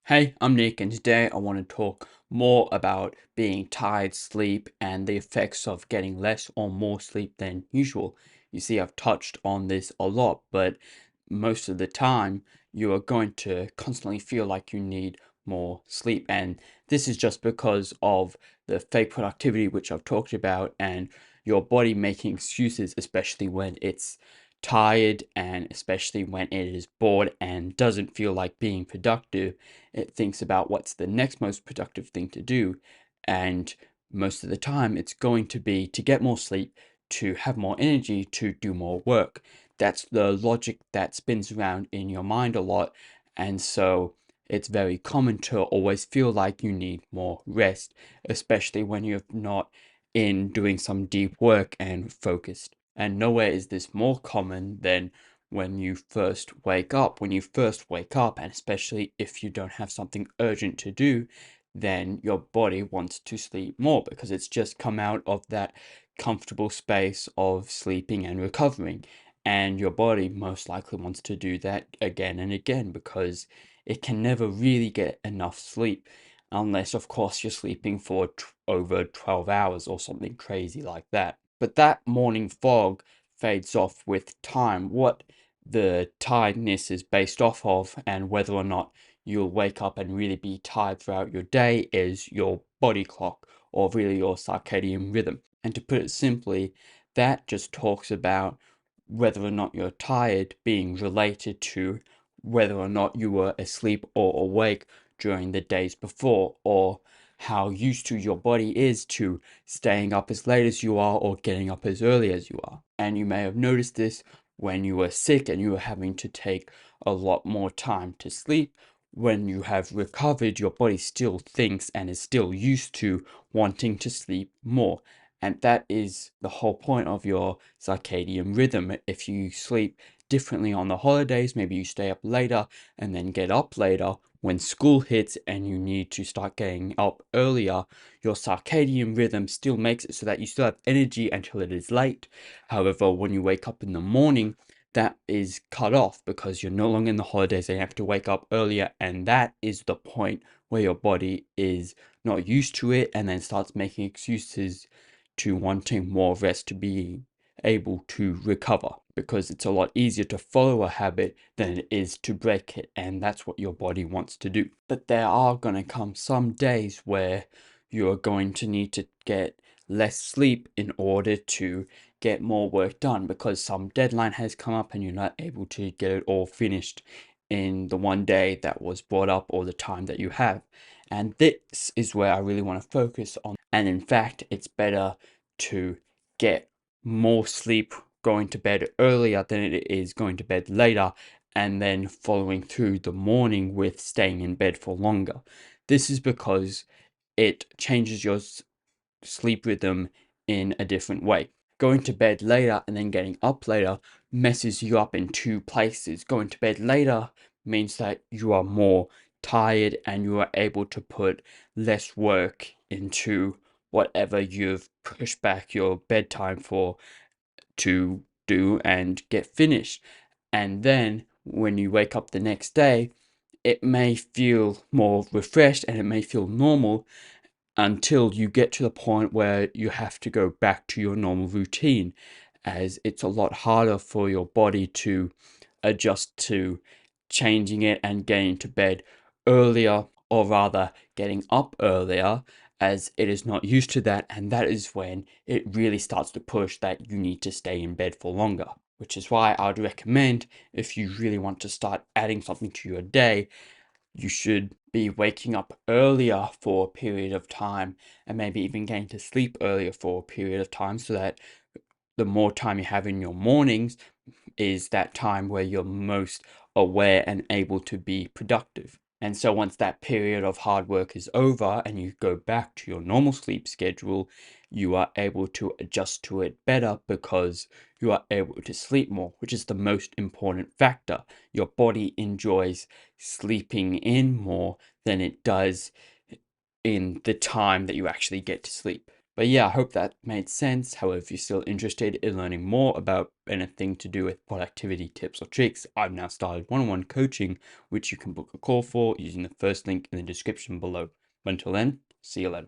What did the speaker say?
Hey, I'm Nick, and today I want to talk more about being tired, sleep, and the effects of getting less or more sleep than usual. You see, I've touched on this a lot, but most of the time you are going to constantly feel like you need more sleep. And this is just because of the fake productivity, which I've talked about, and your body making excuses, especially when it's tired and especially when it is bored and doesn't feel like being productive. It thinks about what's the next most productive thing to do. And most of the time, it's going to be to get more sleep, to have more energy, to do more work. That's the logic that spins around in your mind a lot. And so it's very common to always feel like you need more rest, especially when you're not in doing some deep work and focused. And nowhere is this more common than when you first wake up. When you first wake up, and especially if you don't have something urgent to do, then your body wants to sleep more because it's just come out of that comfortable space of sleeping and recovering. And your body most likely wants to do that again and again because it can never really get enough sleep, unless, of course, you're sleeping for over 12 hours or something crazy like that. But that morning fog fades off with time. What the tiredness is based off of and whether or not you'll wake up and really be tired throughout your day is your body clock, or really your circadian rhythm. And to put it simply, that just talks about whether or not you're tired being related to whether or not you were asleep or awake during the days before, or how used to your body is to staying up as late as you are or getting up as early as you are. And you may have noticed this when you were sick and you were having to take a lot more time to sleep. When you have recovered, your body still thinks and is still used to wanting to sleep more. And that is the whole point of your circadian rhythm. If you sleep differently on the holidays, maybe you stay up later and then get up later. When school hits and you need to start getting up earlier, your circadian rhythm still makes it so that you still have energy until it is late. However, when you wake up in the morning, that is cut off because you're no longer in the holidays and you have to wake up earlier. And that is the point where your body is not used to it and then starts making excuses to wanting more rest to be able to recover, because it's a lot easier to follow a habit than it is to break it, and that's what your body wants to do. But there are going to come some days where you're going to need to get less sleep in order to get more work done, because some deadline has come up and you're not able to get it all finished in the one day that was brought up or the time that you have. And this is where I really want to focus on. And in fact, it's better to get more sleep going to bed earlier than it is going to bed later, and then following through the morning with staying in bed for longer. This is because it changes your sleep rhythm in a different way. Going to bed later and then getting up later messes you up in two places. Going to bed later means that you are more tired and you are able to put less work into whatever you've pushed back your bedtime for to do and get finished. And then when you wake up the next day, it may feel more refreshed and it may feel normal until you get to the point where you have to go back to your normal routine, as it's a lot harder for your body to adjust to changing it and getting to bed earlier, or rather getting up earlier, as it is not used to that. And that is when it really starts to push that you need to stay in bed for longer, which is why I would recommend, if you really want to start adding something to your day, you should be waking up earlier for a period of time and maybe even getting to sleep earlier for a period of time, so that the more time you have in your mornings is that time where you're most aware and able to be productive. And so once that period of hard work is over and you go back to your normal sleep schedule, you are able to adjust to it better because you are able to sleep more, which is the most important factor. Your body enjoys sleeping in more than it does in the time that you actually get to sleep. But yeah, I hope that made sense. However, if you're still interested in learning more about anything to do with productivity tips or tricks, I've now started one-on-one coaching, which you can book a call for using the first link in the description below. But until then, see you later.